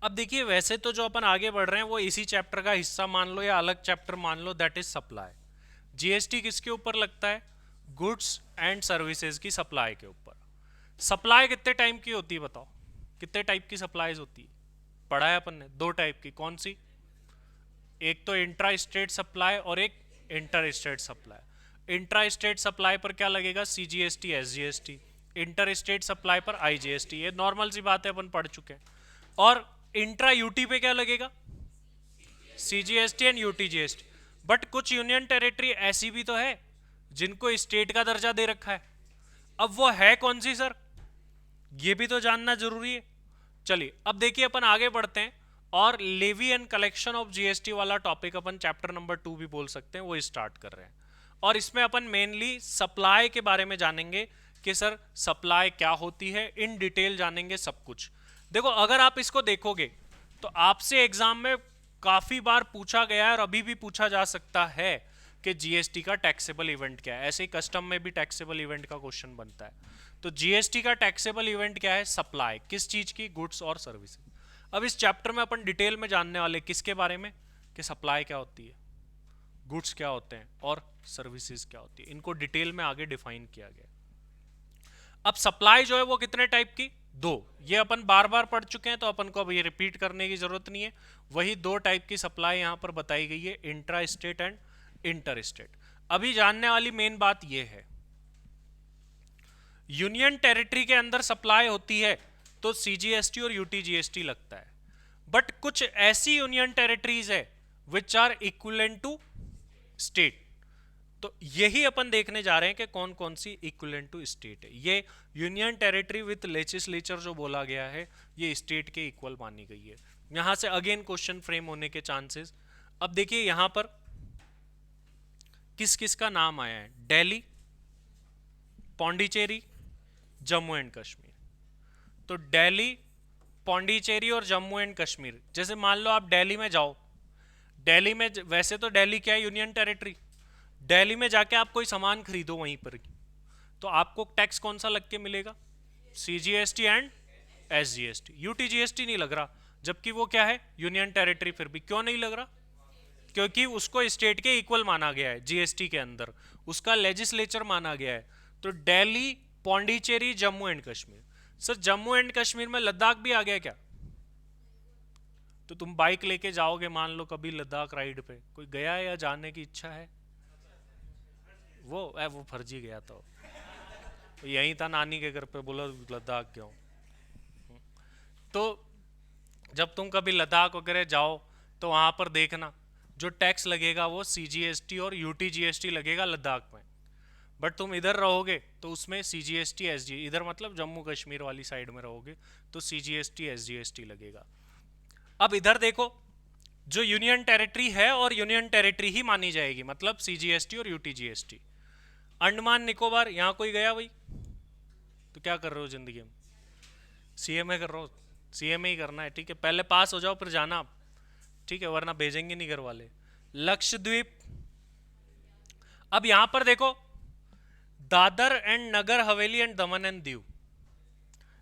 अब देखिए वैसे तो जो अपन आगे बढ़ रहे हैं वो इसी चैप्टर का हिस्सा मान लो या अलग चैप्टर मान लो, दैट इज सप्लाई। जीएसटी किसके ऊपर लगता है? गुड्स एंड सर्विसेज की सप्लाई के ऊपर। सप्लाई कितने टाइप की होती है बताओ? कितने टाइप की सप्लाईज होती है? पढ़ा है अपन ने, दो टाइप की। कौन सी? एक तो इंट्रा स्टेट सप्लाई और एक inter state supply. Intra state supply पर क्या लगेगा? CGST, SGST. Inter state supply पर आईजीएसटी। ये नॉर्मल सी बात है, अपन पढ़ चुके हैं। और इंट्रा यूटी पे क्या लगेगा? CGST and UTGST. बट कुछ यूनियन टेरिटरी ऐसी भी तो है जिनको स्टेट का दर्जा दे रखा है। अब वो है कौन सी सर? ये भी तो जानना जरूरी है। चलिए अब देखिए अपन आगे बढ़ते हैं और levy and collection of GST वाला टॉपिक अपन चैप्टर नंबर 2 भी बोल सकते हैं, वो स्टार्ट कर रहे हैं। और इसमें अपन मेनली सप्लाई के बारे में जानेंगे कि सर सप्लाई क्या होती है, इन डिटेल जानेंगे सब कुछ। देखो अगर आप इसको देखोगे तो आपसे एग्जाम में काफी बार पूछा गया है और अभी भी पूछा जा सकता है कि जीएसटी का टैक्सेबल इवेंट क्या है। ऐसे ही कस्टम में भी टैक्सेबल इवेंट का क्वेश्चन बनता है। तो जीएसटी का टैक्सेबल इवेंट क्या है? सप्लाई। किस चीज की? गुड्स और सर्विसेज। अब इस चैप्टर में अपन डिटेल में जानने वाले किसके बारे में? कि सप्लाई क्या होती है, गुड्स क्या होते हैं और सर्विसेज क्या होती है। इनको डिटेल में आगे डिफाइन किया गया। अब सप्लाई जो है वो कितने टाइप की? दो। ये अपन बार बार पढ़ चुके हैं तो अपन को अब ये रिपीट करने की जरूरत नहीं है। वही दो टाइप की सप्लाई यहां पर बताई गई है, intra state and inter state. अभी जानने वाली मेन बात ये है, यूनियन टेरिटरी के अंदर सप्लाई होती है तो सीजीएसटी और यूटीजीएसटी लगता है। बट कुछ ऐसी यूनियन टेरिटरीज है which are equivalent to state. तो यही अपन देखने जा रहे हैं कि कौन कौन सी इक्विवेलेंट टू स्टेट है। ये यूनियन टेरिटरी विथ लेजिस्लेचर जो बोला गया है ये स्टेट के इक्वल मानी गई है। यहां से अगेन क्वेश्चन फ्रेम होने के चांसेस। अब देखिए यहां पर किस किस का नाम आया है? दिल्ली, पौंडीचेरी, जम्मू एंड कश्मीर। तो दिल्ली, पौंडीचेरी और जम्मू एंड कश्मीर। जैसे मान लो आप दिल्ली में जाओ, दिल्ली में वैसे तो दिल्ली क्या है? Union territory. दिल्ली में जाके आप कोई सामान खरीदो वहीं पर, तो आपको टैक्स कौन सा लग के मिलेगा? CGST and SGST. यूटीजीएसटी नहीं लग रहा, जबकि वो क्या है? Union territory. फिर भी क्यों नहीं लग रहा? क्योंकि उसको स्टेट के इक्वल माना गया है जीएसटी के अंदर, उसका लेजिस्लेचर माना गया है। तो Delhi, Pondicherry, Jammu and Kashmir. Sir Jammu and Kashmir में लद्दाख भी आ गया क्या? तो तुम बाइक लेके जाओगे मान लो कभी लद्दाख राइड पे, कोई गया है या जाने की इच्छा है? वो फर्जी गया था, तो यही था नानी के घर पे, बोला लद्दाख गया हूँ। तो जब तुम कभी लद्दाख वगैरह जाओ तो वहां पर देखना जो टैक्स लगेगा वो सीजीएसटी और यूटीजीएसटी लगेगा लद्दाख में। बट तुम इधर रहोगे तो उसमें सीजीएसटी एसजी, इधर मतलब जम्मू कश्मीर वाली साइड में रहोगे तो सीजीएसटी एसजीएसटी लगेगा। अब इधर देखो, जो यूनियन टेरिटरी है और यूनियन टेरिटरी ही मानी जाएगी, मतलब सीजीएसटी और यूटीजीएसटी। अंडमान निकोबार, यहाँ कोई गया भाई? तो क्या कर रहे हो जिंदगी में? सीएमए कर रहा हो? सीएमए ही करना है, ठीक है, पहले पास हो जाओ फिर जाना आप, ठीक है, वरना भेजेंगे नहीं घर वाले। लक्षद्वीप। अब यहां पर देखो, Dadar and Nagar Haveli and Daman and Diu,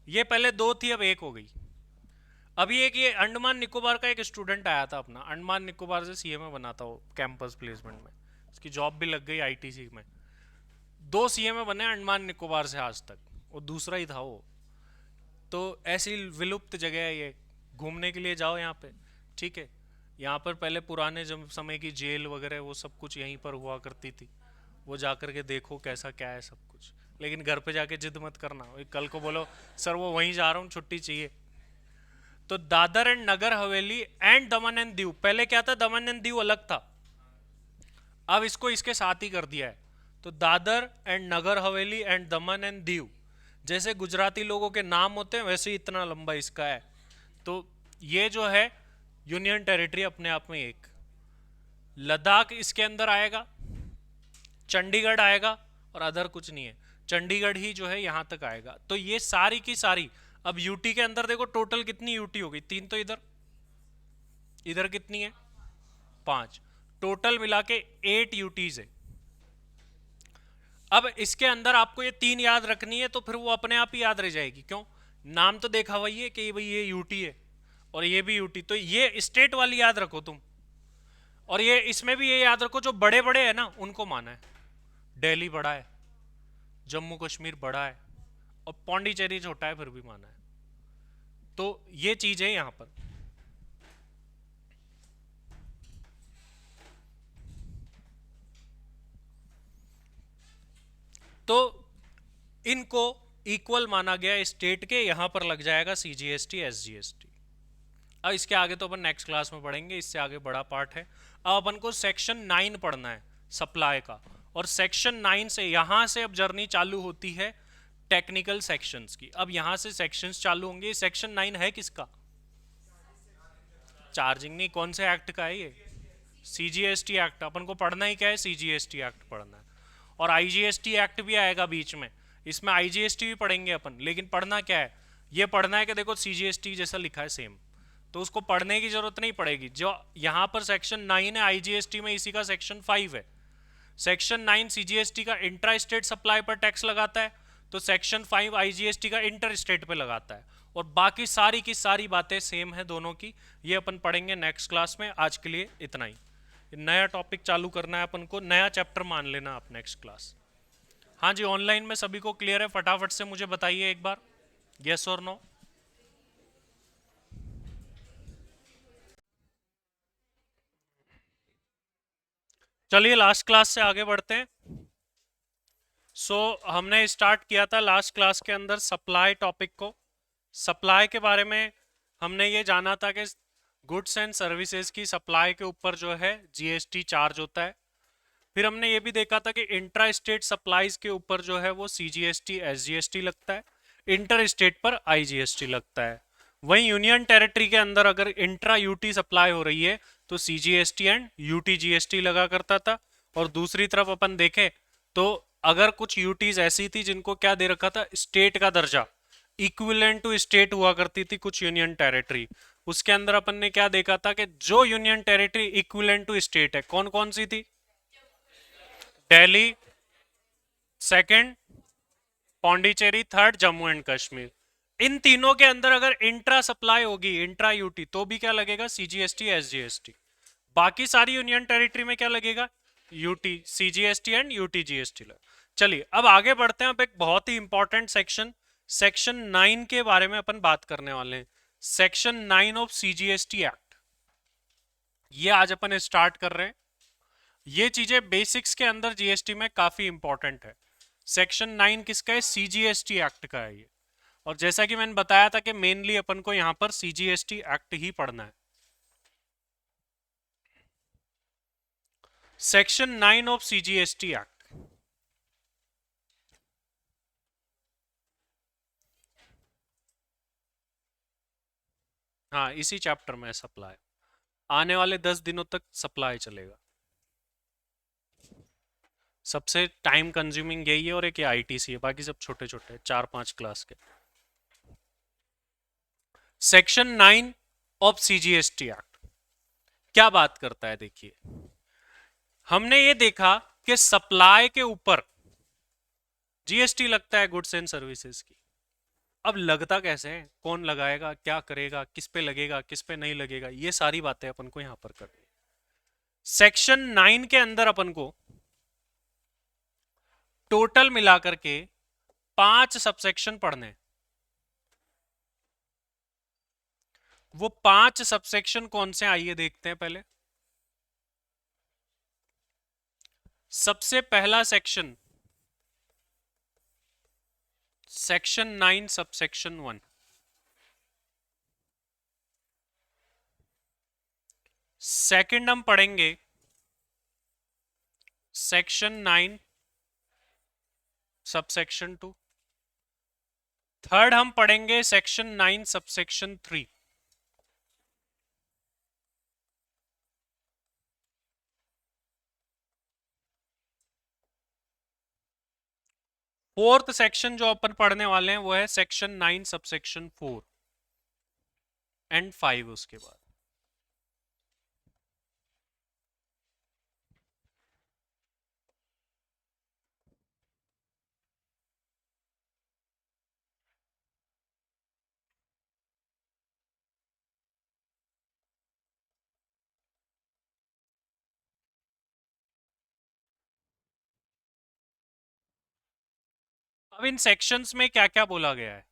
ये पहले दो थी अब एक हो गई। अभी एक ये अंडमान निकोबार का एक स्टूडेंट आया था अपना, अंडमान निकोबार से सीएमए बना था वो कैंपस प्लेसमेंट में, उसकी जॉब भी लग गई आईटीसी में। दो सीएमए बने अंडमान निकोबार से आज तक, वो दूसरा ही था वो। तो ऐसी विलुप्त जगह है ये, घूमने के लिए जाओ यहाँ पे, ठीक है। यहाँ पर पहले पुराने जब समय की जेल वगैरह वो सब कुछ यहीं पर हुआ करती थी, वो जा कर के देखो कैसा क्या है सब कुछ। लेकिन घर पे जाके जिद मत करना, कल को बोलो सर वो वहीं जा रहा हूँ छुट्टी चाहिए। तो Dadar and Nagar Haveli and Daman and Diu, पहले क्या था? दमन एंड दीव अलग था, अब इसको इसके साथ ही कर दिया है। तो Dadar and Nagar Haveli and Daman and Diu, जैसे गुजराती लोगों के नाम होते हैं वैसे ही इतना लंबा इसका है। तो ये जो है यूनियन टेरिटरी अपने आप में एक। लद्दाख इसके अंदर आएगा, चंडीगढ़ आएगा और अदर कुछ नहीं है, चंडीगढ़ ही जो है यहां तक आएगा। तो ये सारी की सारी, अब यूटी के अंदर देखो टोटल कितनी यूटी हो गई? तीन। तो इधर इधर कितनी है? पांच। टोटल मिला के 8 यूटीज है। अब इसके अंदर आपको ये तीन याद रखनी है तो फिर वो अपने आप ही याद रह जाएगी। क्यों? नाम तो देखा वही है कि भाई ये यूटी है, और ये भी यूटी, तो ये स्टेट वाली याद रखो तुम। और ये इसमें भी ये याद रखो, जो बड़े बड़े है ना उनको माना है। दिल्ली बड़ा है, जम्मू कश्मीर बड़ा है, और पौंडीचेरी छोटा है फिर भी माना है। तो ये चीज है यहां पर। तो इनको इक्वल माना गया स्टेट के, यहां पर लग जाएगा सीजीएसटी एसजीएसटी। अब इसके आगे तो अपन नेक्स्ट क्लास में पढ़ेंगे, इससे आगे बड़ा पार्ट है। अब अपन को सेक्शन 9 पढ़ना है सप्लाई का। और सेक्शन 9 से यहां से अब जर्नी चालू होती है टेक्निकल सेक्शंस की। अब यहां से सेक्शंस चालू होंगे। सेक्शन 9 है किसका? चार्जिंग नहीं, कौन से एक्ट का है ये? CGST act. अपन को पढ़ना ही क्या है? सीजीएसटी एक्ट पढ़ना है। और आईजीएसटी एक्ट भी आएगा बीच में, इसमें आईजीएसटी भी पढ़ेंगे अपन। लेकिन पढ़ना क्या है? ये पढ़ना है कि देखो सीजीएसटी जैसा लिखा है सेम, तो उसको पढ़ने की जरूरत नहीं पड़ेगी। जो यहाँ पर सेक्शन 9 है आईजीएसटी में, इसी का सेक्शन 5 है। सेक्शन 9 सीजीएसटी का इंट्रा स्टेट सप्लाई पर टैक्स लगाता है, तो सेक्शन 5 आईजीएसटी का इंटर स्टेट पे लगाता है। और बाकी सारी की सारी बातें सेम है दोनों की। ये अपन पढ़ेंगे नेक्स्ट क्लास में। आज के लिए इतना ही। नया टॉपिक चालू करना है अपन को, नया चैप्टर मान लेना आप नेक्स्ट क्लास। हाँ जी, ऑनलाइन में सभी को क्लियर है? फटाफट से मुझे बताइए एक बार, यस और नो। चलिए लास्ट क्लास से आगे बढ़ते हैं। हमने स्टार्ट किया था लास्ट क्लास के अंदर सप्लाई टॉपिक को। सप्लाई के बारे में हमने ये जाना था कि गुड्स एंड सर्विसेज की सप्लाई के ऊपर जो है जीएसटी चार्ज होता है। फिर हमने ये भी देखा था कि इंट्रा स्टेट सप्लाईज के ऊपर जो है वो सीजीएसटी एसजीएसटी लगता है, इंटर स्टेट पर आईजीएसटी लगता है। वहीं यूनियन टेरिटरी के अंदर अगर इंट्रा यूटी सप्लाई हो रही है तो सीजीएसटी एंड यूटी जीएसटी लगा करता था। और दूसरी तरफ अपन देखें तो अगर कुछ यूटीज ऐसी थी जिनको क्या दे रखा था, स्टेट का दर्जा, इक्विवेलेंट टू स्टेट हुआ करती थी कुछ यूनियन टेरिटरी, उसके अंदर अपन ने क्या देखा था कि जो union territory equivalent to state है कौन कौन सी थी? Delhi, second Pondicherry, third Jammu and Kashmir. इन तीनों के अंदर अगर इंट्रा सप्लाई होगी, इंट्रा यूटी, तो भी क्या लगेगा? CGST SGST. बाकी सारी यूनियन टेरिटरी में क्या लगेगा? UT, CGST and UT GST लग। चलिए अब आगे बढ़ते हैं। अब एक बहुत ही इंपॉर्टेंट सेक्शन, सेक्शन 9 के बारे में अपन बात करने वाले हैं। सेक्शन 9 ऑफ सीजीएसटी एक्ट, ये आज अपन स्टार्ट कर रहे हैं। ये चीजें बेसिक्स के अंदर जीएसटी में काफी इंपॉर्टेंट है। सेक्शन 9 किसका है? सीजीएसटी एक्ट का है ये। और जैसा कि मैंने बताया था कि मेनली अपन को यहां पर सीजीएसटी एक्ट ही पढ़ना है। सेक्शन 9 ऑफ सीजीएसटी एक्ट, हाँ इसी चैप्टर में सप्लाई। आने वाले 10 दिनों तक सप्लाई चलेगा। सबसे टाइम कंज्यूमिंग यही है, और एक आईटीसी है, बाकी सब छोटे छोटे 4-5 क्लास के। सेक्शन 9 ऑफ सीजीएसटी एक्ट क्या बात करता है? देखिए, हमने ये देखा कि सप्लाई के ऊपर जीएसटी लगता है गुड्स एंड सर्विसेज की। अब लगता कैसे है, कौन लगाएगा, क्या करेगा, किस पे लगेगा, किस पे नहीं लगेगा, ये सारी बातें अपन को यहां पर करनी। सेक्शन 9 के अंदर अपन को टोटल मिलाकर के 5 सबसेक्शन पढ़ने। वो 5 सबसेक्शन कौन से, आइए देखते हैं पहले। सबसे पहला सेक्शन, सेक्शन 9 सबसेक्शन 1। सेकंड हम पढ़ेंगे सेक्शन 9 सबसेक्शन 2। थर्ड हम पढ़ेंगे सेक्शन 9 सबसेक्शन 3। फोर्थ सेक्शन जो अपन पढ़ने वाले हैं वो है सेक्शन 9 सबसेक्शन 4 एंड 5 उसके बाद। अब इन सेक्शंस में क्या क्या बोला गया है?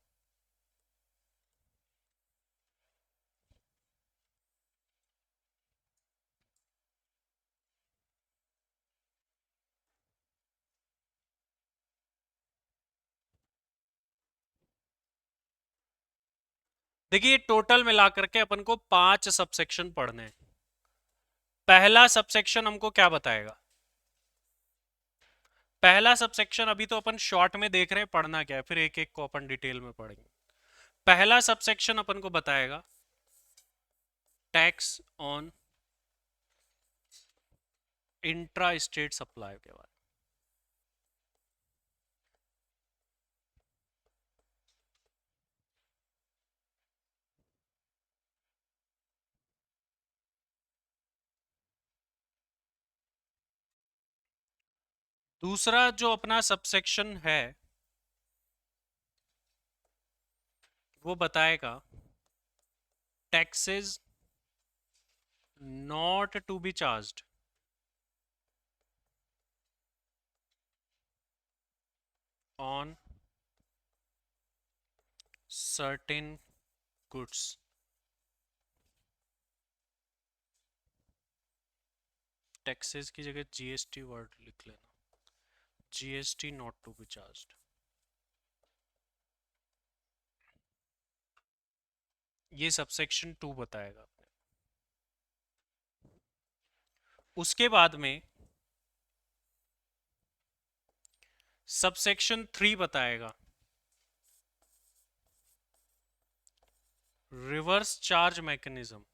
देखिए टोटल मिलाकर के अपन को 5 सबसेक्शन पढ़ने हैं। पहला सबसेक्शन हमको क्या बताएगा? पहला सबसेक्शन अभी तो अपन शॉर्ट में देख रहे हैं पढ़ना क्या है, फिर एक एक को अपन डिटेल में पढ़ेंगे। पहला सबसेक्शन अपन को बताएगा tax on intra state supply के बारे में। दूसरा जो अपना सबसेक्शन है वो बताएगा taxes not to be charged on certain goods. Taxes की जगह जीएसटी वर्ड लिख लेना, GST not to be charged. ये सबसेक्शन 2 बताएगा। उसके बाद में सबसेक्शन 3 बताएगा reverse charge mechanism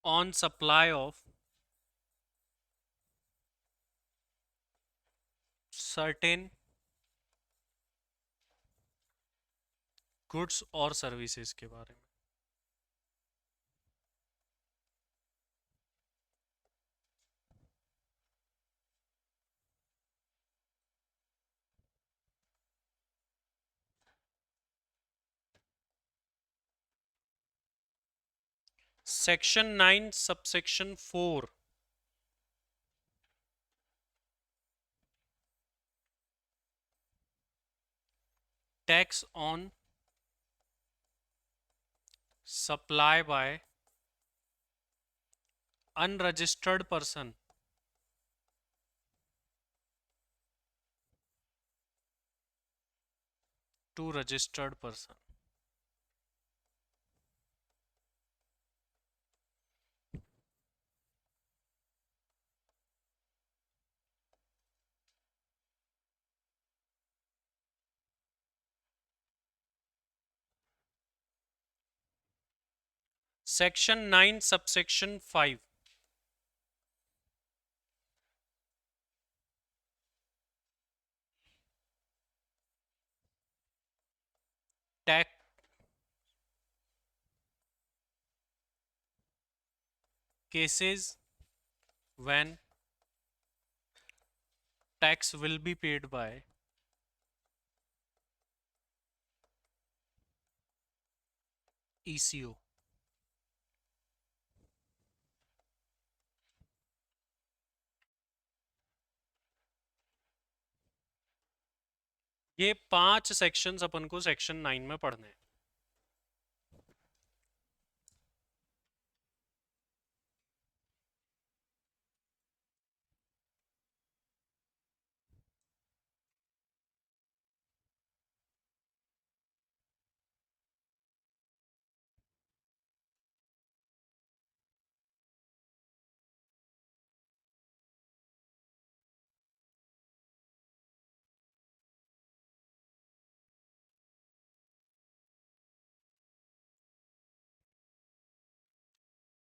on supply of certain goods और सर्विसेज के बारे में। Section 9 subsection 4 tax on supply by unregistered person to registered person. Section 9 subsection 5 tax cases when tax will be paid by ECO। ये 5 sections अपन को section 9 में पढ़ने हैं।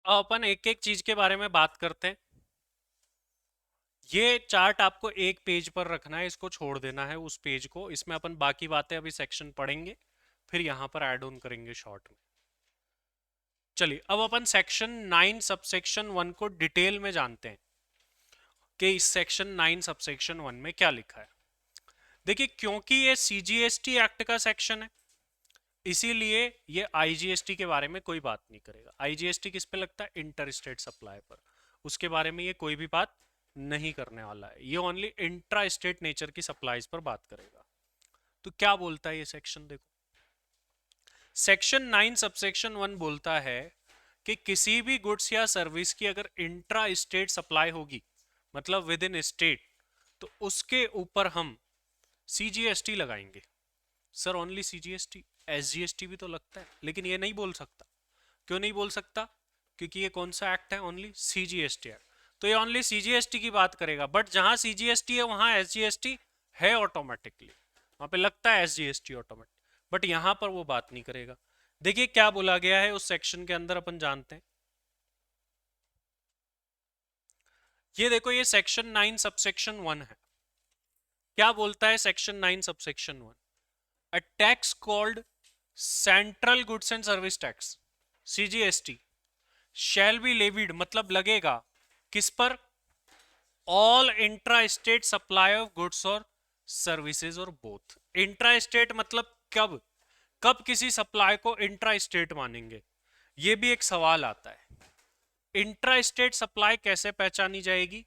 अब अपन एक एक चीज के बारे में बात करते हैं। ये चार्ट आपको एक पेज पर रखना है, इसको छोड़ देना है उस पेज को। इसमें अपन बाकी बातें अभी सेक्शन पढ़ेंगे, फिर यहां पर ऐड ऑन करेंगे शॉर्ट में। चलिए अब अपन सेक्शन 9 सबसेक्शन 1 को डिटेल में जानते हैं कि इस सेक्शन 9 सबसेक्शन 1 में क्या लिखा है। देखिए क्योंकि ये सीजीएसटी एक्ट का सेक्शन है इसीलिए ये आईजीएसटी के बारे में कोई बात नहीं करेगा। आईजीएसटी किस पे लगता है? इंटर स्टेट सप्लाई पर। उसके बारे में ये कोई भी बात नहीं करने वाला है, ये ओनली इंट्रा स्टेट नेचर की सप्लाईज पर बात करेगा। तो क्या बोलता है ये सेक्शन? देखो, सेक्शन 9 सबसेक्शन 1 बोलता है कि किसी भी गुड्स या सर्विस की अगर इंट्रा स्टेट सप्लाई होगी, मतलब विद इन स्टेट, तो उसके ऊपर हम सीजीएसटी लगाएंगे। Sir only CGST? एसजीएसटी भी तो लगता है, लेकिन ये नहीं बोल सकता। क्यों नहीं बोल सकता? क्योंकि ये कौन सा एक्ट है? Only CGST act. तो ये ओनली सीजीएसटी की बात करेगा, बट जहां सीजीएसटी है वहां एसजीएसटी है ऑटोमेटिकली, वहां पे लगता है एसजीएसटी ऑटोमेटिक, बट यहां पर वो बात नहीं करेगा। देखिए क्या बोला गया है उस सेक्शन के अंदर, अपन जानते हैं। ये देखो, ये सेक्शन 9 सबसेक्शन 1 है। क्या बोलता है section 9 subsection 1? A tax called central goods and service tax, CGST, shell be levied, मतलब लगेगा किस पर? All intra state supply of goods और सर्विसेज और बोथ। इंट्रा स्टेट मतलब कब? कब किसी सप्लाई को इंट्रा स्टेट मानेंगे? ये भी एक सवाल आता है। इंट्रा स्टेट सप्लाई कैसे पहचानी जाएगी?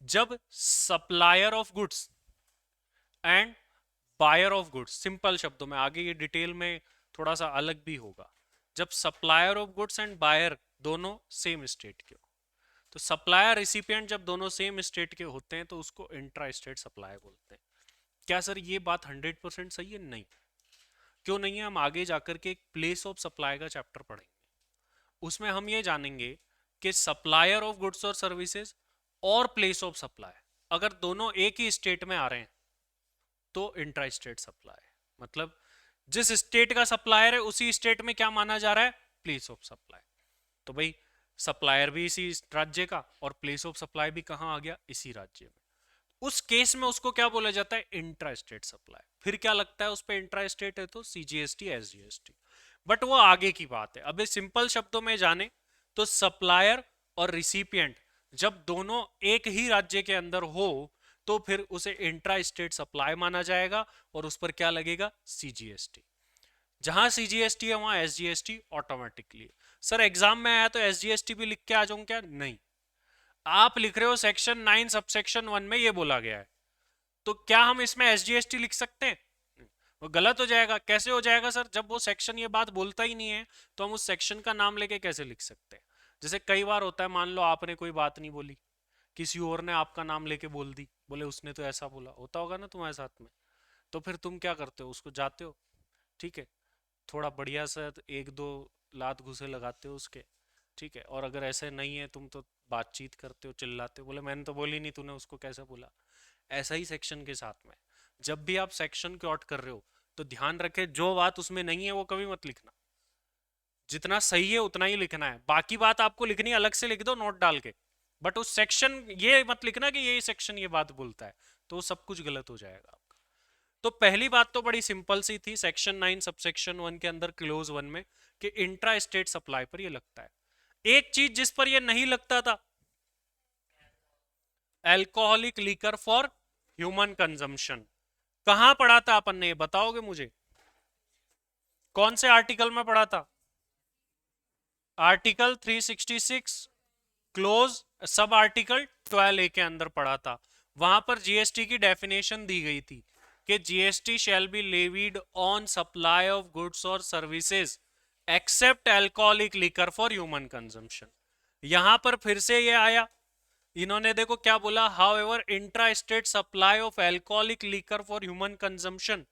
जब supplier of goods and buyer of goods, simple शब्दों में, आगे ये डिटेल में थोड़ा सा अलग भी होगा, जब supplier of goods and buyer दोनों सेम स्टेट के हो। तो सप्लायर रिसिपिएंट जब दोनों सेम स्टेट के होते हैं तो उसको इंट्रा स्टेट सप्लाई बोलते हैं। क्या सर ये बात 100% सही है? नहीं। क्यों नहीं है? हम आगे जाकर के एक प्लेस ऑफ सप्लाई का चैप्टर पढ़ेंगे, उसमें हम ये जानेंगे कि सप्लायर ऑफ गुड्स और सर्विसेज और प्लेस ऑफ सप्लाई अगर दोनों एक ही स्टेट में आ रहे हैं तो इंट्रा स्टेट सप्लाई, मतलब जिस स्टेट का सप्लायर है उसी स्टेट में क्या माना जा रहा है? Place of supply. तो भाई सप्लायर भी इसी राज्य का और प्लेस ऑफ सप्लाई भी कहां आ गया? इसी राज्य में। उस केस में उसको क्या बोला जाता है? Intra state supply. फिर क्या लगता है उस पर इंट्रा स्टेट है तो सीजीएसटी, एसजीएसटी, बट वो आगे की बात है। अभी सिंपल शब्दों में जाने तो सप्लायर और रिसिपिएंट जब दोनों एक ही राज्य के अंदर हो तो फिर उसे इंट्रा स्टेट सप्लाई माना जाएगा और उस पर क्या लगेगा? सीजीएसटी। जहां सीजीएसटी है वहां एसजीएसटी ऑटोमेटिकली। सर एग्जाम में आया तो एसजीएसटी भी लिख के आ जाऊं क्या? नहीं। आप लिख रहे हो सेक्शन 9 सबसेक्शन 1 में ये बोला गया है, तो क्या हम इसमें एसजीएसटी लिख सकते हैं? वो गलत हो जाएगा। कैसे हो जाएगा सर? जब वो सेक्शन ये बात बोलता ही नहीं है तो हम उस सेक्शन का नाम लेके कैसे लिख सकते हैं? जैसे कई बार होता है, मान लो आपने कोई बात नहीं बोली, किसी और ने आपका नाम लेके बोल दी, बोले उसने तो ऐसा बोला, होता होगा ना तुम्हारे साथ में, तो फिर तुम क्या करते हो? उसको जाते हो, ठीक है, थोड़ा बढ़िया सा एक दो लात घुसे लगाते हो उसके, ठीक है, और अगर ऐसे नहीं है तुम तो बातचीत करते हो, चिल्लाते हो, बोले मैंने तो बोली नहीं, तूने उसको कैसे बोला? ऐसा ही सेक्शन के साथ में, जब भी आप सेक्शन क्योट कर रहे हो तो ध्यान रखे जो बात उसमें नहीं है वो कभी मत लिखना। जितना सही है उतना ही लिखना है, बाकी बात आपको लिखनी अलग से लिख दो नोट डाल के, बट उस सेक्शन ये मत लिखना कि ये सेक्शन ये बात बोलता है, तो सब कुछ गलत हो जाएगा आपका। तो पहली बात तो बड़ी सिंपल सी थी सेक्शन 9 सबसेक्शन 1 के अंदर क्लोज 1 में कि इंट्रा स्टेट सप्लाई पर ये लगता है। एक चीज जिस पर ये नहीं लगता था, alcoholic liquor for human consumption. कहां पढ़ा था अपन ने? ये बताओगे मुझे? कौन से आर्टिकल में पढ़ा था? आर्टिकल 366 क्लोज सब आर्टिकल 12 ए के अंदर पढ़ा था। वहां पर जीएसटी की डेफिनेशन दी गई थी कि GST shall be levied on supply of goods और services except alcoholic liquor for human consumption. यहां पर फिर से ये आया, इन्होंने देखो क्या बोला, how ever intra state supply of alcoholic liquor for human consumption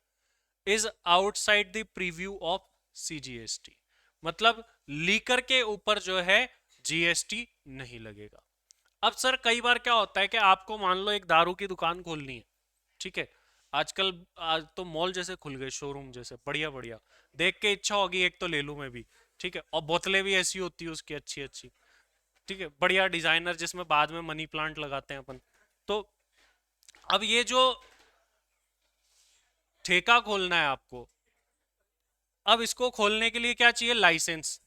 is outside the preview of CGST, मतलब लीकर के ऊपर जो है जीएसटी नहीं लगेगा। अब सर कई बार क्या होता है कि आपको मान लो एक दारू की दुकान खोलनी है, ठीक है, आजकल आज तो मॉल जैसे खुल गए, शोरूम जैसे बढ़िया बढ़िया, देख के इच्छा होगी एक तो ले लूं मैं भी, ठीक है, और बोतलें भी ऐसी होती है उसकी अच्छी अच्छी, ठीक है, बढ़िया डिजाइनर जिसमें बाद में मनी प्लांट लगाते हैं अपन। तो अब ये जो ठेका खोलना है आपको, अब इसको खोलने के लिए क्या चाहिए? लाइसेंस।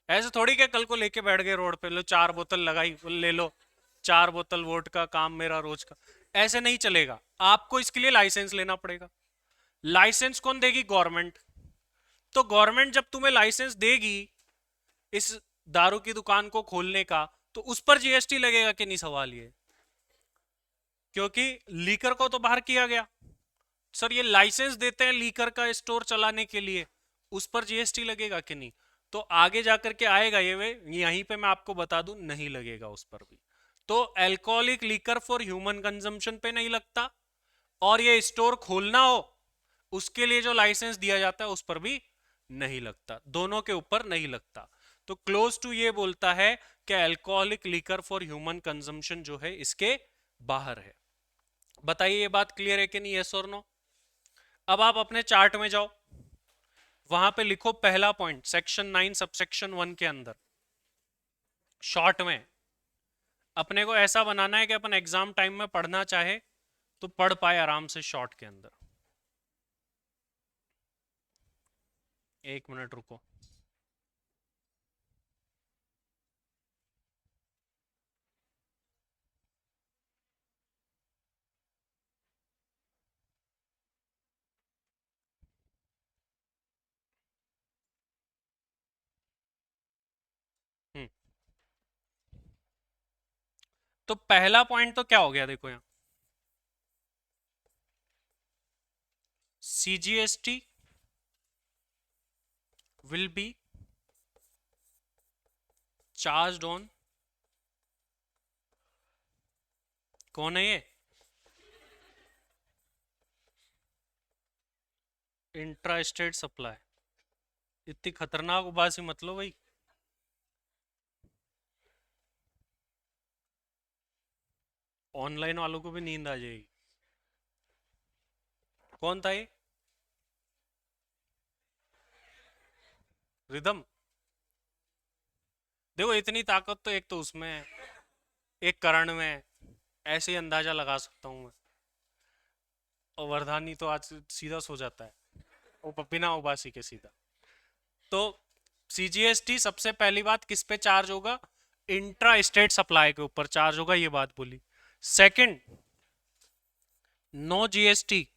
ऐसे थोड़ी के कल को लेके बैठ गए रोड पे, लो 4 बोतल लगाई, ले लो 4 बोतल वोट का काम मेरा रोज का, ऐसे नहीं चलेगा। आपको इसके लिए लाइसेंस लेना पड़ेगा। लाइसेंस कौन देगी? गवर्नमेंट। तो गवर्नमेंट जब तुम्हें लाइसेंस देगी इस दारू की दुकान को खोलने का, तो उस पर जीएसटी लगेगा कि नहीं, सवाल ये। क्योंकि लीकर को तो बाहर किया गया, सर ये लाइसेंस देते हैं लीकर का स्टोर चलाने के लिए, उस पर जीएसटी लगेगा कि नहीं। तो आगे जाकर के आएगा ये, वे यहीं पे मैं आपको बता दूं नहीं लगेगा उस पर भी। तो alcoholic liquor for human consumption पे नहीं लगता, और ये स्टोर खोलना हो उसके लिए जो लाइसेंस दिया जाता है उस पर भी नहीं लगता, दोनों के ऊपर नहीं लगता। तो क्लोज टू ये बोलता है कि alcoholic liquor for human consumption जो है इसके बाहर है। बताइए ये बात क्लियर है कि नहीं, यस और नो। अब आप अपने चार्ट में जाओ, वहां पे लिखो पहला पॉइंट सेक्शन 9 सबसेक्शन 1 के अंदर, शॉर्ट में अपने को ऐसा बनाना है कि अपन एग्जाम टाइम में पढ़ना चाहे तो पढ़ पाए आराम से शॉर्ट के अंदर। एक मिनट रुको। हम्म, तो पहला पॉइंट तो क्या हो गया, देखो यहां CGST will be charged on, कौन है ये, इंट्रा स्टेट सप्लाई। इतनी खतरनाक उबासी मत लो भाई, ऑनलाइन वालों को भी नींद आ जाएगी। कौन था ये, रिदम। देखो इतनी ताकत तो एक तो उसमें है, एक करण में है, ऐसे ही अंदाजा लगा सकता हूं मैं। और वरदानी तो आज सीधा सो जाता है वो बिना उबासी के सीधा। तो सीजीएसटी सबसे पहली बात किस पे चार्ज होगा, इंट्रा स्टेट सप्लाई के ऊपर चार्ज होगा, ये बात बोली। Second, no GST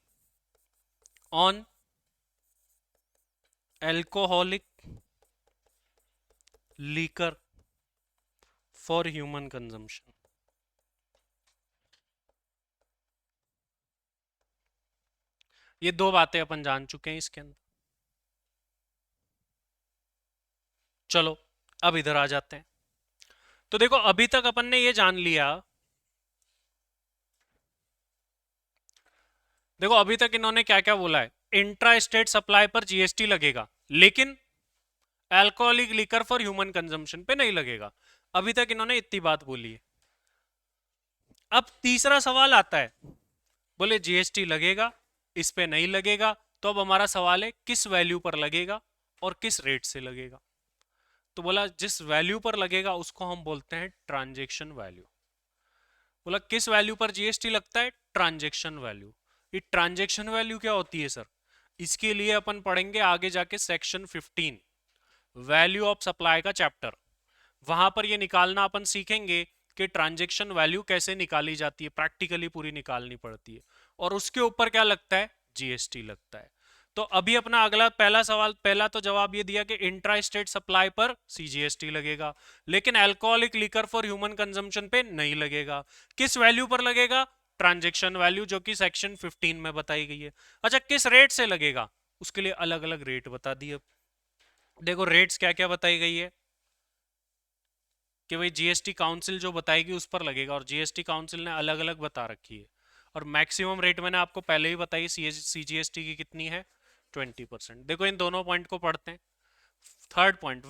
on alcoholic liquor for human consumption. ये दो बातें अपन जान चुके हैं इसके अंदर। चलो अब इधर आ जाते हैं। तो देखो अभी तक अपन ने ये जान लिया, देखो अभी तक इन्होंने क्या क्या बोला है, इंट्रा स्टेट सप्लाई पर जीएसटी लगेगा लेकिन alcoholic liquor for human consumption पे नहीं लगेगा। अभी तक इन्होंने इतनी बात बोली है। अब तीसरा सवाल आता है, बोले जीएसटी लगेगा इस पे नहीं लगेगा, तो अब हमारा सवाल है किस वैल्यू पर लगेगा और किस रेट से लगेगा। तो बोला जिस वैल्यू पर लगेगा उसको हम बोलते हैं ट्रांजैक्शन वैल्यू। बोला किस वैल्यू पर जीएसटी लगता है, ट्रांजैक्शन वैल्यू। ये ट्रांजैक्शन वैल्यू क्या होती है सर, इसके लिए अपन पढ़ेंगे आगे जाके सेक्शन 15 वैल्यू ऑफ सप्लाई का चैप्टर। वहां पर ये निकालना अपन सीखेंगे कि ट्रांजैक्शन वैल्यू कैसे निकाली जाती है, प्रैक्टिकली पूरी निकालनी पड़ती है, और उसके ऊपर क्या लगता है, जीएसटी लगता है। तो अभी अपना अगला पहला सवाल, पहला तो जवाब ये दिया कि इंट्रा स्टेट सप्लाई पर सीजीएसटी लगेगा लेकिन alcoholic liquor for human consumption पे नहीं लगेगा। किस वैल्यू पर लगेगा, ट्रांजैक्शन वैल्यू, जो कि सेक्शन 15 में बताई गई है। अच्छा किस रेट से लगेगा, उसके लिए अलग अलग रेट बता दिए। देखो रेट्स क्या क्या बताई गई है कि भाई जीएसटी काउंसिल जो बताएगी उस पर लगेगा, और जीएसटी काउंसिल ने अलग अलग बता रखी है। और मैक्सिमम रेट मैंने आपको पहले ही बताई सीजीएसटी की कितनी है, 20%। देखो इन दोनों पॉइंट को पढ़ते हैं। Third point,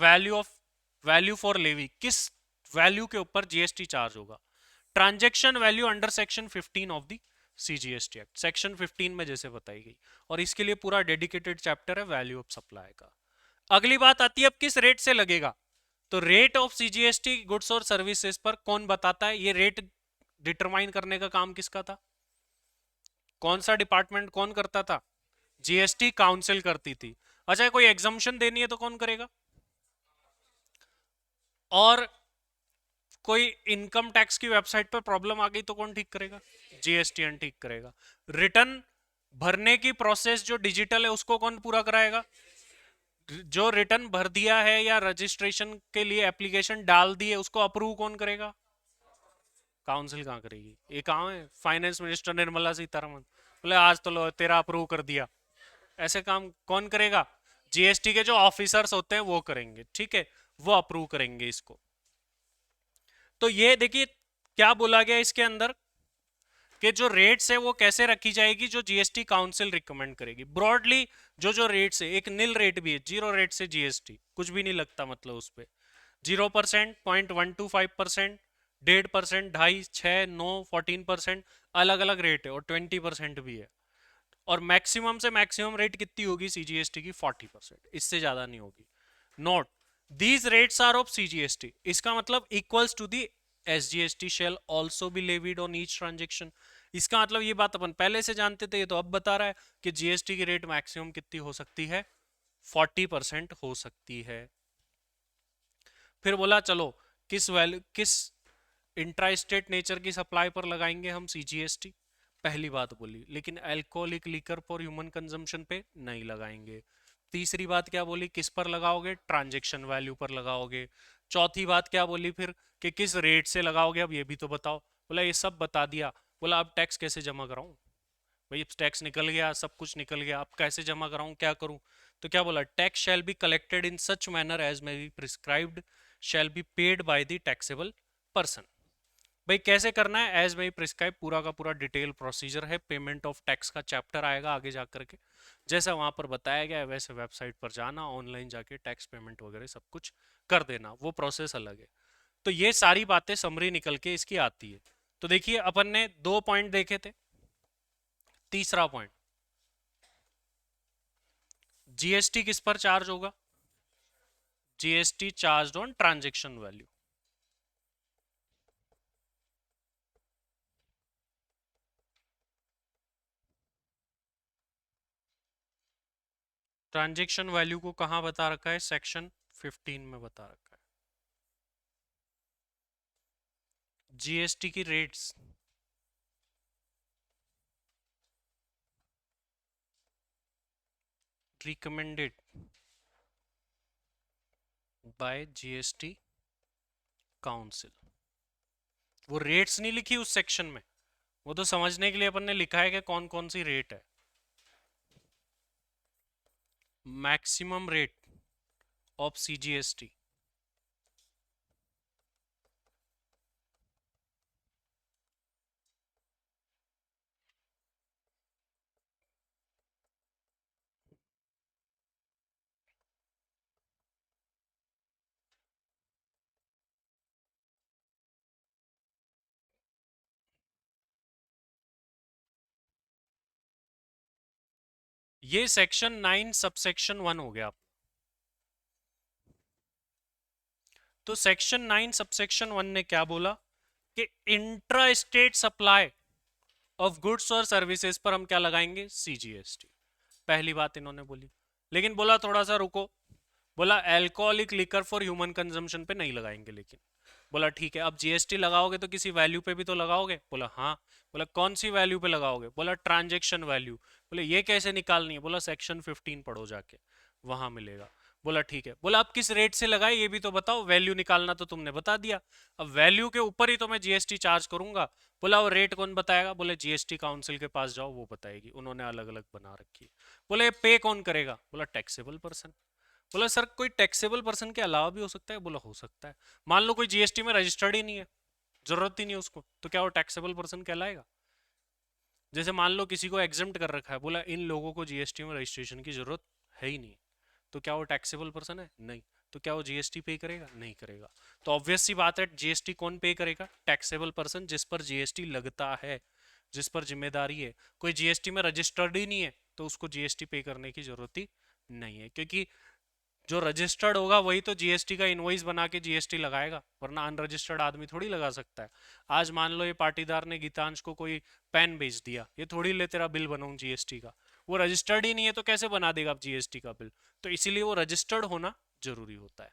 value for levy, किस वैल्यू के ऊपर जीएसटी चार्ज होगा, transaction value under section 15 of the CGST act, section 15 में जैसे बताई गई। और इसके लिए पूरा डेडिकेटेड चैप्टर है वैल्यू ऑफ सप्लाई का। अगली बात आती है अब किस रेट से लगेगा। तो रेट ऑफ सीजीएसटी गुड्स और सर्विसेज पर कौन बताता है, ये रेट डिटरमाइन करने का काम किसका था, कौन सा डिपार्टमेंट कौन करता था, जीएसटी काउंसिल करती थी। अच्छा कोई एग्जम्पशन देनी है तो कौन करेगा, और कोई इनकम टैक्स की वेबसाइट पर प्रॉब्लम आ गई तो कौन ठीक करेगा, जीएसटीएन ठीक करेगा। रिटर्न भरने की प्रोसेस जो डिजिटल है उसको कौन पूरा कराएगा, जो रिटर्न भर दिया है या रजिस्ट्रेशन के लिए एप्लीकेशन डाल दी है उसको अप्रूव कौन करेगा? काउंसिल कहाँ करेगी? ये कहाँ है फाइनेंस मिनिस्टर निर्मला सीतारमन बोले आज तो लो तेरा अप्रूव कर दिया? ऐसे काम कौन करेगा? जीएसटी के जो ऑफिसर्स होते हैं वो करेंगे, ठीक है, वो अप्रूव करेंगे इसको। तो ये देखिए क्या बोला गया इसके अंदर कि जो रेट्स है वो कैसे रखी जाएगी, जो जीएसटी काउंसिल रिकमेंड करेगी ब्रॉडली। जो जो रेट्स है, एक नील रेट भी है, जीरो रेट से जीएसटी कुछ भी नहीं लगता, मतलब उस पर 0%, 0.125%, 1.5%, 2.5, 6, 9, 14%, अलग अलग रेट है, और 20% भी है। और मैक्सिमम से मैक्सिमम रेट कितनी होगी सीजीएसटी की? 40%, इससे ज्यादा नहीं होगी। Note, these rates are of CGST, इसका मतलब equals to the SGST shall also be levied on each transaction. इसका मतलब ये बात अपन पहले से जानते थे, ये तो अब बता रहा है कि जीएसटी की रेट मैक्सिमम कितनी हो सकती है? 40% हो सकती है। फिर बोला चलो किस वैल्यू, किस इंट्रा स्टेट नेचर की सप्लाई पर लगाएंगे हम सीजीएसटी? पहली बात बोली, लेकिन alcoholic liquor for human consumption पे नहीं लगाएंगे। तीसरी बात क्या बोली, किस पर लगाओगे? ट्रांजैक्शन वैल्यू पर लगाओगे। चौथी बात क्या बोली फिर, कि किस रेट से लगाओगे, अब ये भी तो बताओ। बोला ये सब बता दिया। बोला अब टैक्स कैसे जमा कराऊं? भाई टैक्स निकल गया, सब कुछ निकल गया, अब कैसे जमा कराऊं, क्या करूं? तो क्या बोला, tax shall be collected in such manner as may be prescribed, shall be paid by the taxable person. भाई कैसे करना है? एज में प्रिस्क्राइब, पूरा का पूरा डिटेल प्रोसीजर है, पेमेंट ऑफ टैक्स का चैप्टर आएगा आगे जाकर के, जैसा वहां पर बताया गया है वैसे वेबसाइट पर जाना, ऑनलाइन जाके टैक्स पेमेंट वगैरह सब कुछ कर देना, वो प्रोसेस अलग है। तो ये सारी बातें समरी निकल के इसकी आती है। तो देखिए अपन ने दो पॉइंट देखे थे। तीसरा पॉइंट, जीएसटी किस पर चार्ज होगा? GST charge on transaction value. Transaction value को कहां बता रखा है? सेक्शन 15 में बता रखा है। जीएसटी की rates recommended by GST council. वो रेट्स नहीं लिखी उस सेक्शन में, वो तो समझने के लिए अपन ने लिखा है कि कौन कौन सी रेट है। मैक्सिमम रेट ऑफ सीजीएसटी, ये सेक्शन 9 सबसेक्शन 1 हो गया। तो सेक्शन 9 सबसेक्शन 1 ने क्या बोला कि intra state supply of goods और सर्विसेज पर हम क्या लगाएंगे? सीजीएसटी। पहली बात इन्होंने बोली, लेकिन बोला थोड़ा सा रुको, बोला alcoholic liquor for human consumption पे नहीं लगाएंगे। लेकिन बोला ठीक है, अब जीएसटी लगाओगे तो किसी वैल्यू पे भी तो लगाओगे? बोला हाँ। बोला कौन सी वैल्यू पे लगाओगे? बोला ट्रांजैक्शन वैल्यू। बोले ये कैसे निकालनी है? बोला सेक्शन 15 पढ़ो जाके, वहां मिलेगा। बोला ठीक है। बोला अब किस रेट से लगाए ये भी तो बताओ, वैल्यू निकालना तो तुमने बता दिया, अब वैल्यू के ऊपर ही तो मैं जीएसटी चार्ज करूंगा। बोला वो रेट कौन बताएगा? बोले जीएसटी काउंसिल के पास जाओ, वो बताएगी, उन्होंने अलग अलग बना रखी है। बोले पे कौन करेगा? बोला टैक्सेबल पर्सन। बोला सर कोई टैक्सेबल पर्सन के अलावा भी हो सकता है? बोला हो सकता है। मान लो कोई जीएसटी में रजिस्टर्ड ही नहीं है, जरूरत ही नहीं है उसको, तो क्या वो टैक्सेबल पर्सन कहलाएगा? जैसे मान लो किसी को एग्जम्प्ट कर रखा है, बोला इन लोगों को जीएसटी में रजिस्ट्रेशन की जरूरत है ही नहीं, तो क्या वो टैक्सेबल पर्सन है? नहीं। तो क्या वो जीएसटी पे करेगा? नहीं करेगा। तो ऑब्वियस सी बात है, जीएसटी कौन पे करेगा? टैक्सेबल पर्सन, जिस पर जीएसटी लगता है, जिस पर जिम्मेदारी है। कोई जीएसटी में रजिस्टर्ड ही नहीं है तो उसको जीएसटी पे करने की जरूरत ही नहीं है, क्योंकि जो रजिस्टर्ड होगा वही तो जीएसटी का इनवॉइस बना के जीएसटी लगाएगा, वरना अनरजिस्टर्ड आदमी थोड़ी लगा सकता है। आज मान लो ये पाटीदार ने गीतांश को कोई पेन बेच दिया, ये थोड़ी ले तेरा बिल बनाऊं जीएसटी का, वो रजिस्टर्ड ही नहीं है तो कैसे बना देगा आप जीएसटी का बिल? तो इसीलिए वो रजिस्टर्ड होना जरूरी होता है।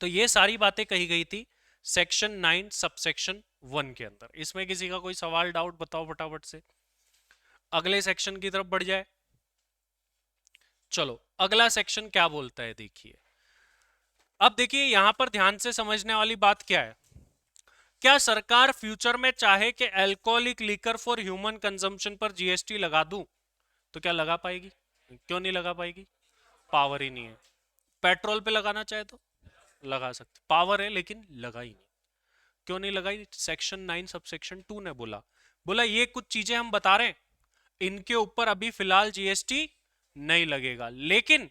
तो ये सारी बातें कही गई थी सेक्शन 9 सबसेक्शन 1 के अंदर। इसमें किसी का कोई सवाल डाउट बताओ फटाफट से, अगले सेक्शन की तरफ बढ़ जाए। चलो अगला सेक्शन क्या बोलता है देखिए। अब देखिए यहां पर ध्यान से समझने वाली बात क्या है। क्या सरकार फ्यूचर में चाहे कि alcoholic liquor for human consumption पर जीएसटी लगा दूं, तो क्या लगा पाएगी? क्यों नहीं लगा पाएगी? पावर ही नहीं है। पेट्रोल पे लगाना चाहे तो लगा सकते, पावर है लेकिन लगा ही नहीं। क्यों नहीं लगाई? सेक्शन 9 सब सेक्शन 2 ने बोला, बोला ये कुछ चीजें हम बता रहे हैं, इनके ऊपर अभी फिलहाल जीएसटी नहीं लगेगा, लेकिन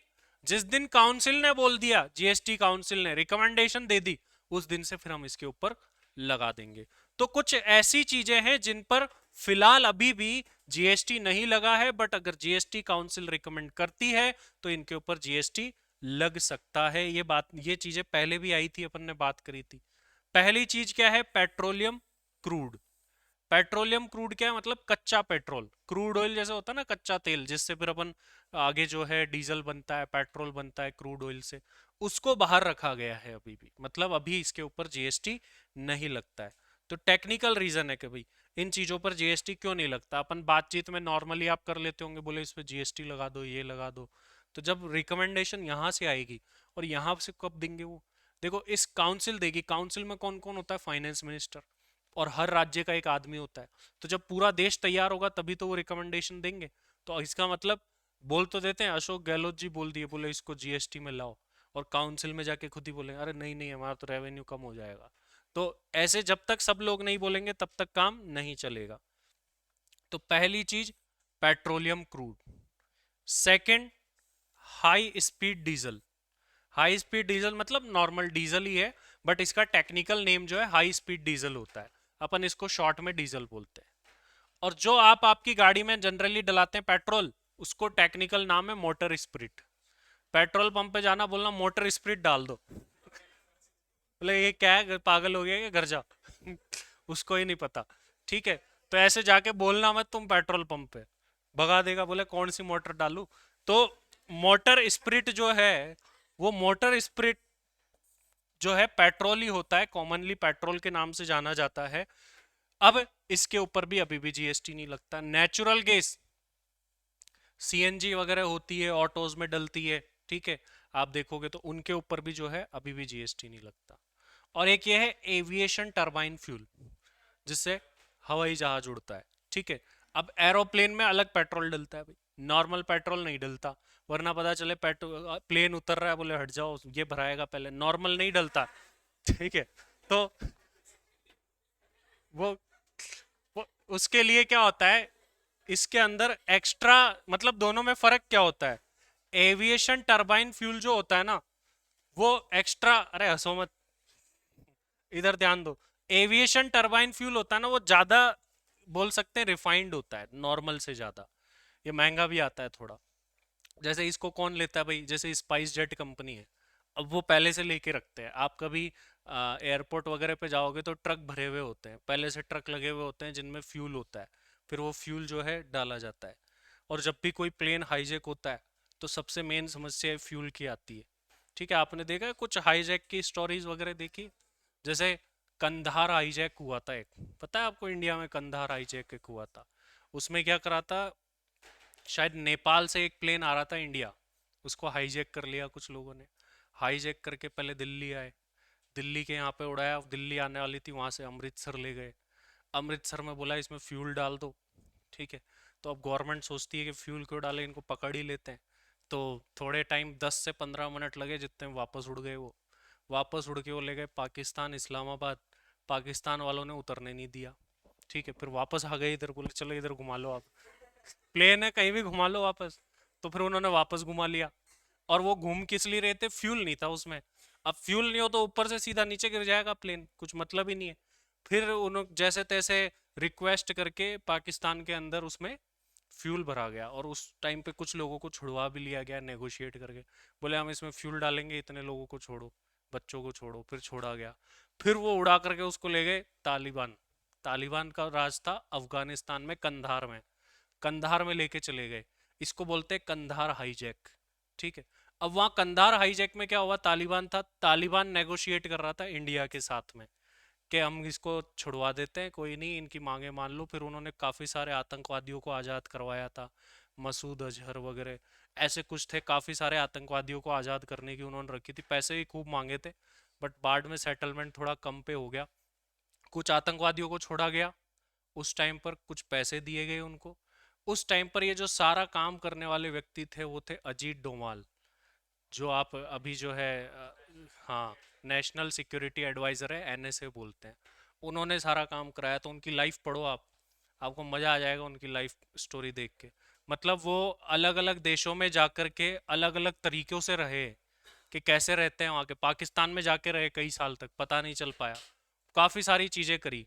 जिस दिन काउंसिल ने बोल दिया, जीएसटी काउंसिल ने रिकमेंडेशन दे दी, उस दिन से फिर हम इसके ऊपर लगा देंगे। तो कुछ ऐसी चीजें हैं जिन पर फिलहाल अभी भी जीएसटी नहीं लगा है, बट अगर जीएसटी काउंसिल रिकमेंड करती है तो इनके ऊपर जीएसटी लग सकता है। ये बात, ये चीजें पहले भी आई थी, अपन ने बात करी थी। पहली चीज क्या है? Petroleum crude. पेट्रोलियम क्रूड क्या है? मतलब कच्चा पेट्रोल। क्रूड ऑयल जैसे होता है ना कच्चा तेल, जिससे फिर अपन आगे जो है डीजल बनता है, पेट्रोल बनता है क्रूड ऑयल से, उसको बाहर रखा गया है अभी भी, मतलब अभी इसके ऊपर जीएसटी नहीं लगता है। तो टेक्निकल रीजन है कि भाई इन चीजों पर जीएसटी क्यों नहीं लगता। अपन बातचीत में नॉर्मली आप कर लेते होंगे, बोले इस पे जीएसटी लगा दो, ये लगा दो। तो जब रिकमेंडेशन यहाँ से आएगी, और यहाँ से कब देंगे वो, देखो इस काउंसिल देगी। काउंसिल में कौन कौन होता है? फाइनेंस मिनिस्टर, और हर राज्य का एक आदमी होता है। तो जब पूरा देश तैयार होगा तभी तो वो रिकमेंडेशन देंगे। तो इसका मतलब बोल तो देते हैं, अशोक गहलोत जी बोल दिए, बोले इसको जीएसटी में लाओ, और काउंसिल में जाके खुद ही बोले अरे नहीं नहीं हमारा तो रेवेन्यू कम हो जाएगा। तो ऐसे जब तक सब लोग नहीं बोलेंगे तब तक काम नहीं चलेगा। तो पहली चीज petroleum crude. Second, high speed diesel. High speed diesel मतलब नॉर्मल डीजल ही है, बट इसका टेक्निकल नेम जो है हाई स्पीड डीजल होता है, अपन इसको शॉर्ट में डीजल बोलते हैं। और जो आप आपकी गाड़ी में जनरली डलाते हैं पेट्रोल, उसको टेक्निकल नाम है मोटर स्पिरिट। पेट्रोल पंप पे जाना, बोलना मोटर स्पिरिट डाल दो, बोले ये क्या है, पागल हो गया क्या, घर जा। उसको ही नहीं पता। ठीक है, तो ऐसे जाके बोलना मत तुम पेट्रोल पंप पे, भगा देगा, बोले कौन सी मोटर डालूं। तो मोटर स्पिरिट जो है, वो मोटर स्पिरिट जो है पेट्रोल ही होता है, कॉमनली पेट्रोल के नाम से जाना जाता है। अब इसके ऊपर भी अभी भी जीएसटी नहीं लगता। नेचुरल गैस, सीएनजी वगैरह होती है, ऑटोज में डलती है, ठीक है, आप देखोगे तो उनके ऊपर भी जो है अभी भी जीएसटी नहीं लगता। और एक ये है एविएशन टरबाइन फ्यूल, जिससे हवाई जहाज उड़ता है, ठीक है। अब एरोप्लेन में अलग पेट्रोल डलता है भाई, नॉर्मल पेट्रोल नहीं डलता, वरना पता चले पेट्रोल प्लेन उतर रहा है, बोले हट जाओ ये भराएगा पहले, नॉर्मल नहीं डलता। ठीक है, तो वो, वो उसके लिए क्या होता है, इसके अंदर एक्स्ट्रा, मतलब दोनों में फर्क क्या होता है। एविएशन टरबाइन फ्यूल जो होता है ना, वो एक्स्ट्रा, अरे हंसो मत, इधर ध्यान दो। एविएशन टरबाइन फ्यूल होता है ना, वो ज्यादा बोल सकते हैं रिफाइंड होता है नॉर्मल से ज्यादा, ये महंगा भी आता है थोड़ा। जैसे इसको कौन लेता है भाई, जैसे स्पाइस जेट कंपनी है, अब वो पहले से लेके रखते हैं। आप कभी एयरपोर्ट वगैरह पे जाओगे तो ट्रक भरे हुए होते हैं, पहले से ट्रक लगे हुए होते हैं जिनमें फ्यूल होता है, फिर वो फ्यूल जो है डाला जाता है। और जब भी कोई प्लेन हाईजैक होता है तो सबसे मेन समस्या फ्यूल की आती है। ठीक है, आपने देखा है कुछ हाईजैक की स्टोरीज वगैरह देखी? जैसे कंधार हाईजैक हुआ था एक, पता है आपको, इंडिया में कंधार हाईजैक एक हुआ था। उसमें क्या करा था, शायद नेपाल से एक प्लेन आ रहा था इंडिया, उसको हाईजैक कर लिया कुछ लोगों ने। हाईजैक करके पहले दिल्ली आए, दिल्ली के यहाँ पे उड़ाया, दिल्ली आने वाली थी, वहां से अमृतसर ले गए। अमृतसर में बोला इसमें फ्यूल डाल दो, ठीक है। तो अब गवर्नमेंट सोचती है कि फ्यूल क्यों डाले, इनको पकड़ ही लेते हैं। तो थोड़े टाइम 10 से 15 मिनट लगे, जितने में वापस उड़ गए वो। वापस उड़ के वो ले गए पाकिस्तान, इस्लामाबाद। पाकिस्तान वालों ने उतरने नहीं दिया, ठीक है। फिर वापस आ गए इधर, बोले चलो इधर घुमा लो आप, प्लेन है कहीं भी घुमा लो वापस। तो फिर उन्होंने वापस घुमा लिया। और वो घूम किस लिए रहे थे, फ्यूल नहीं था उसमें। अब फ्यूल नहीं हो तो ऊपर से सीधा नीचे गिर जाएगा प्लेन, कुछ मतलब ही नहीं है। फिर उन्होंने जैसे तैसे रिक्वेस्ट करके पाकिस्तान के अंदर उसमें फ्यूल भरा गया, और उस टाइम पे कुछ लोगों को छुड़वा भी लिया गया नेगोशिएट करके, बोले हम इसमें फ्यूल डालेंगे, इतने लोगों को छोड़ो, बच्चों को छोड़ो, फिर छोड़ा गया। फिर वो उड़ा करके उसको ले गए तालिबान। तालिबान का राज था अफगानिस्तान में, कंधार में, कंधार में लेके चले गए। इसको बोलते हैं कंधार हाईजैक, ठीक है। अब वहां कंधार हाईजैक में क्या हुआ, तालिबान था, तालिबान नेगोशिएट कर रहा था इंडिया के साथ में कि हम इसको छुड़वा देते हैं, कोई नहीं, इनकी मांगे मान लो। फिर उन्होंने काफी सारे आतंकवादियों को आजाद करवाया था, मसूद अजहर वगैरह, ऐसे कुछ थे, काफी सारे आतंकवादियों को आजाद करने की उन्होंने रखी थी, पैसे ही खूब मांगे थे, बट बाद में सेटलमेंट थोड़ा कम पे हो गया। कुछ आतंकवादियों को छोड़ा गया उस टाइम पर, कुछ पैसे दिए गए उनको। उस टाइम पर ये जो सारा काम करने वाले व्यक्ति थे वो थे अजीत डोभाल, जो आप अभी जो है हाँ, नेशनल सिक्योरिटी एडवाइजर है, एनएसए बोलते हैं। उन्होंने सारा काम कराया, तो उनकी लाइफ पढ़ो आप, आपको मजा आ जाएगा उनकी लाइफ स्टोरी देख के। मतलब वो अलग अलग देशों में जाकर के अलग अलग तरीकों से रहे, कि कैसे रहते हैं वहाँ के, पाकिस्तान में जाके रहे कई साल तक, पता नहीं चल पाया, काफी सारी चीजें करी।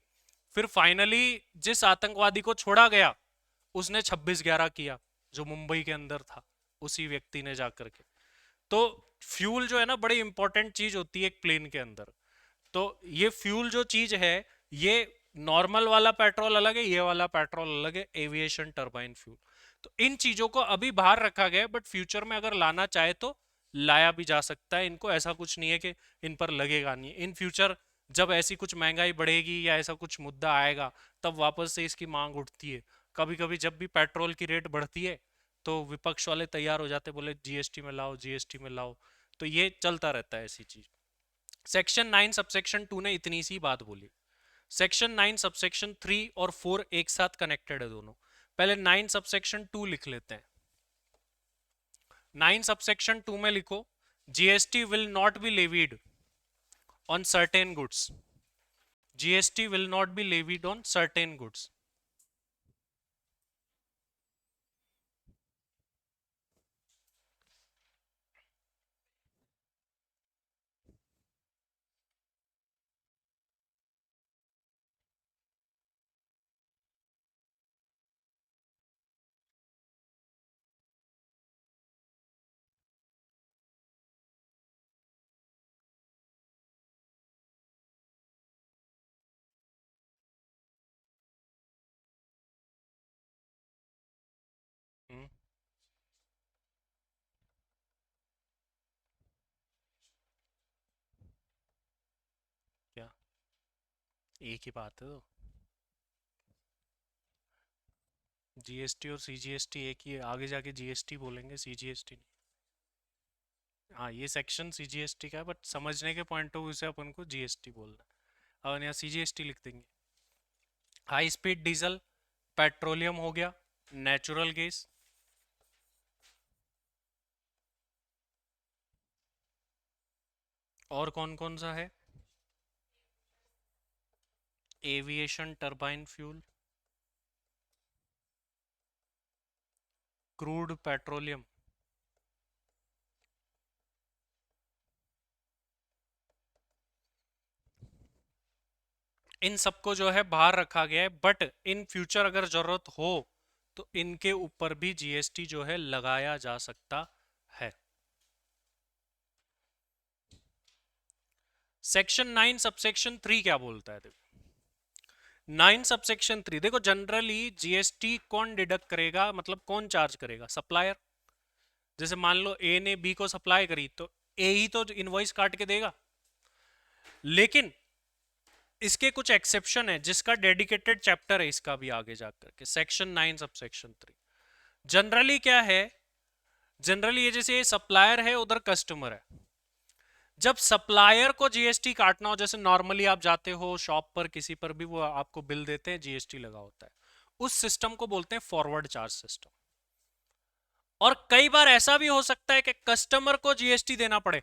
फिर फाइनली जिस आतंकवादी को छोड़ा गया उसने 26/11 किया, जो मुंबई के अंदर था, उसी व्यक्ति ने जाकर के। तो फ्यूल जो है ना, बड़ी इंपॉर्टेंट चीज होती है एक प्लेन के अंदर। तो ये फ्यूल जो चीज है, ये नॉर्मल वाला पेट्रोल अलग है, ये वाला पेट्रोल अलग है, एविएशन टरबाइन फ्यूल। तो इन चीजों को अभी बाहर रखा गया है, बट फ्यूचर में अगर लाना चाहे तो लाया भी जा सकता है इनको, ऐसा कुछ नहीं है कि इन पर लगेगा नहीं। इन फ्यूचर जब ऐसी कुछ महंगाई बढ़ेगी या ऐसा कुछ मुद्दा आएगा, तब वापस से इसकी मांग उठती है। कभी कभी जब भी पेट्रोल की रेट बढ़ती है तो विपक्ष वाले तैयार हो जाते, बोले जीएसटी में लाओ, जीएसटी में लाओ। तो ये चलता रहता है ऐसी चीज। सेक्शन 9 सबसेक्शन 2 ने इतनी सी बात बोली। सेक्शन 9 सबसेक्शन 3 और 4 एक साथ कनेक्टेड है दोनों। पहले 9 सबसेक्शन 2 लिख लेते हैं। 9 सबसेक्शन 2 में लिखो, GST will not be levied on certain goods. GST will not be levied on certain goods. क्या, एक ही बात है तो, जीएसटी और सीजीएसटी एक ही है, आगे जाके जीएसटी बोलेंगे, सीजीएसटी नहीं। हाँ, ये सेक्शन सीजीएसटी का है, बट समझने के पॉइंट ऑफ व्यू से अपन को जीएसटी बोलना है। और यहाँ सीजीएसटी लिख देंगे। हाई स्पीड डीजल, पेट्रोलियम हो गया, नेचुरल गैस, और कौन कौन सा है, aviation turbine fuel, crude petroleum. इन सबको जो है बाहर रखा गया है, बट इन फ्यूचर अगर जरूरत हो तो इनके ऊपर भी जीएसटी जो है लगाया जा सकता है। सेक्शन 9 सबसेक्शन 3 क्या बोलता है, देखो 9 सबसेक्शन 3, देखो जनरली जीएसटी कौन डिडक्ट करेगा, मतलब कौन चार्ज करेगा, सप्लायर। जैसे मान लो ए ने बी को सप्लाई करी, तो ए ही तो इनवॉइस काट के देगा। लेकिन इसके कुछ एक्सेप्शन है, जिसका डेडिकेटेड चैप्टर है इसका भी आगे जाकर के, सेक्शन 9 सबसेक्शन 3। जनरली क्या है, जनरली ये जैसे सप्लायर है, उधर कस्टमर है। जब सप्लायर को जीएसटी काटना हो, जैसे नॉर्मली आप जाते हो शॉप पर किसी पर भी, वो आपको बिल देते हैं, जीएसटी लगा होता है, उस सिस्टम को बोलते हैं फॉरवर्ड चार्ज सिस्टम। और कई बार ऐसा भी हो सकता है कि कस्टमर को जीएसटी देना पड़े।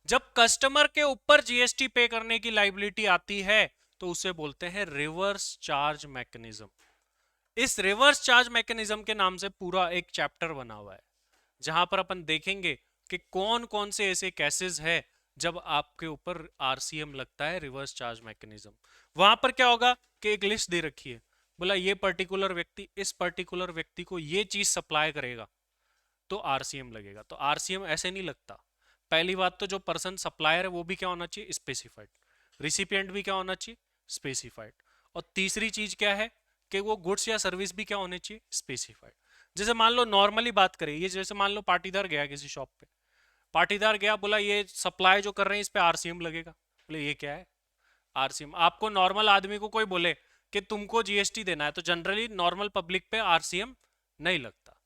जब कस्टमर के ऊपर जीएसटी पे करने की लाइबिलिटी आती है, तो उसे बोलते हैं रिवर्स चार्ज मैकेनिज्म। इस रिवर्स चार्ज मैकेनिज्म के नाम से पूरा एक चैप्टर बना हुआ है, जहां पर अपन देखेंगे कि कौन कौन से ऐसे केसेस है जब आपके ऊपर आरसीएम लगता है, रिवर्स चार्ज मैकेनिज्म। वहां पर क्या होगा कि एक लिस्ट दे रखी है, बोला ये पर्टिकुलर व्यक्ति इस पर्टिकुलर व्यक्ति को ये चीज सप्लाई करेगा तो आरसीएम लगेगा। तो आरसीएम ऐसे नहीं लगता। पहली बात तो जो पर्सन सप्लायर है वो भी क्या होना चाहिए, स्पेसिफाइड। रिसिपिएंट भी क्या होना चाहिए, स्पेसिफाइड। और तीसरी चीज क्या है कि वो गुड्स या सर्विस भी क्या होने चाहिए, स्पेसिफाइड। जैसे मान लो नॉर्मली बात करें, ये जैसे मान लो पाटीदार गया किसी शॉप पे, पाटीदार गया, बोला ये सप्लाई जो कर रहे हैं इस पे आरसीएम लगेगा। बोले ये क्या है आरसीएम। आपको नॉर्मल आदमी को कोई बोले कि तुमको जीएसटी देना है, तो जनरली नॉर्मल पब्लिक पे आरसीएम नहीं लगता।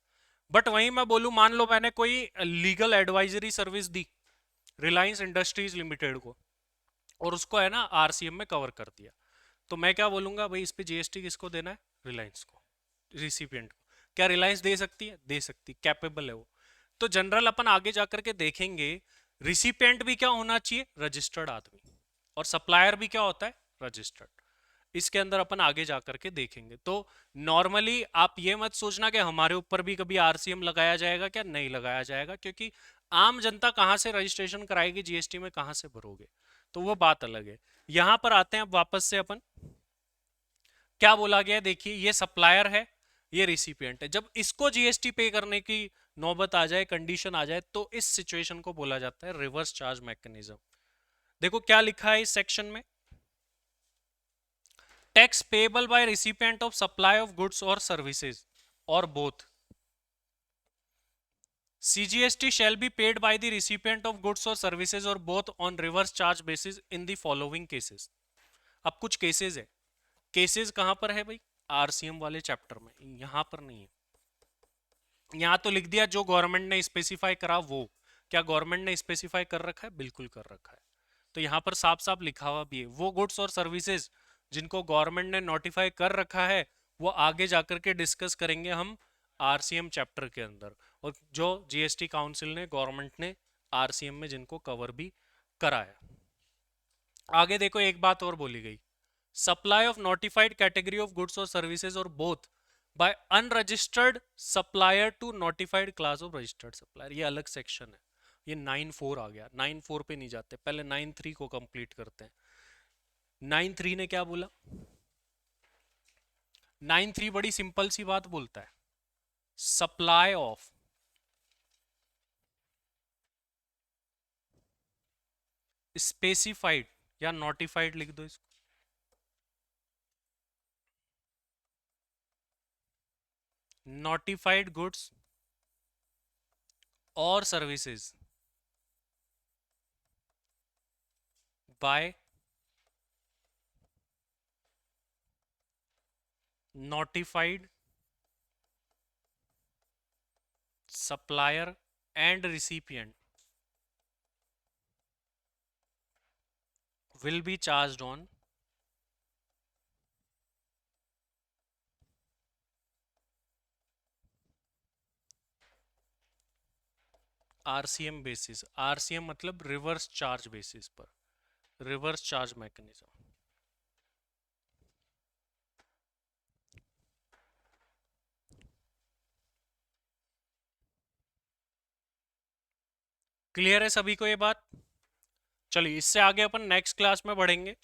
बट वहीं मैं बोलूं, मान लो मैंने कोई लीगल एडवाइजरी सर्विस दी रिलायंस इंडस्ट्रीज लिमिटेड को, और उसको है ना आरसीएम में कवर कर दिया, तो मैं क्या बोलूंगा भाई, इस पे जीएसटी किसको देना है? रिलायंस को, रिसिपिएंट को। क्या रिलायंस दे सकती है? दे सकती, कैपेबल है वो। तो जनरल अपन आगे जाकर के देखेंगे, रिसिपिएंट भी क्या होना चाहिए? रजिस्टर्ड आदमी। और सप्लायर भी क्या होता है? रजिस्टर्ड। इसके अंदर अपन आगे जाकर के देखेंगे। तो नॉर्मली आप ये मत सोचना कि हमारे ऊपर भी कभी आरसीएम लगाया जाएगा, क्या नहीं लगाया जाएगा, क्योंकि आम जनता कहां से रजिस्ट्रेशन कराएगी जीएसटी में, कहां से भरोगे, तो वो बात अलग है। यहां पर आते हैं अब वापस से अपन, क्या बोला गया है देखिए, ये सप्लायर है, ये रिसिपिएंट है। जब इसको जीएसटी पे करने की नौबत आ जाए, कंडीशन आ जाए, तो इस सिचुएशन को बोला जाता है रिवर्स चार्ज मैकेनिज्म। देखो क्या लिखा है इस सेक्शन में, tax payable by recipient of supply of goods और सर्विसेज और both, CGST shall be paid by the recipient of goods or services or both on reverse charge basis in the following cases। अब कुछ cases है, cases कहां पर है भाई? RCM वाले चैप्टर में, यहां पर नहीं है। यहां तो लिख दिया जो गवर्नमेंट ने स्पेसिफाई करा वो। क्या गवर्नमेंट ने स्पेसिफाई कर रखा है? बिल्कुल कर रखा है। तो यहां पर साफ साफ लिखा हुआ भी है, वो गुड्स और सर्विसेज जिनको गवर्नमेंट ने नोटिफाई कर रखा है, वो आगे जाकर के डिस्कस करेंगे हम आरसीएम चैप्टर के अंदर, और जो जीएसटी काउंसिल ने, गवर्नमेंट ने आरसीएम में जिनको कवर भी कराया। आगे देखो एक बात और बोली गई, supply of notified category of goods और सर्विसेज और both by unregistered supplier to notified class of registered supplier, ये अलग सेक्शन है। ये 9(4) आ गया, 9(4) पे नहीं जाते, पहले 9(3) को कंप्लीट करते हैं। 9(3) ने क्या बोला? 9(3) बड़ी सिंपल सी बात बोलता है, सप्लाई ऑफ स्पेसिफाइड, या नोटिफाइड लिख दो इसको, नोटिफाइड गुड्स और services by notified supplier and recipient will be charged on RCM basis. RCM मतलब रिवर्स चार्ज बेसिस पर, रिवर्स चार्ज मैकेनिज्म। क्लियर है सभी को ये बात? चलिए इससे आगे अपन नेक्स्ट क्लास में बढ़ेंगे।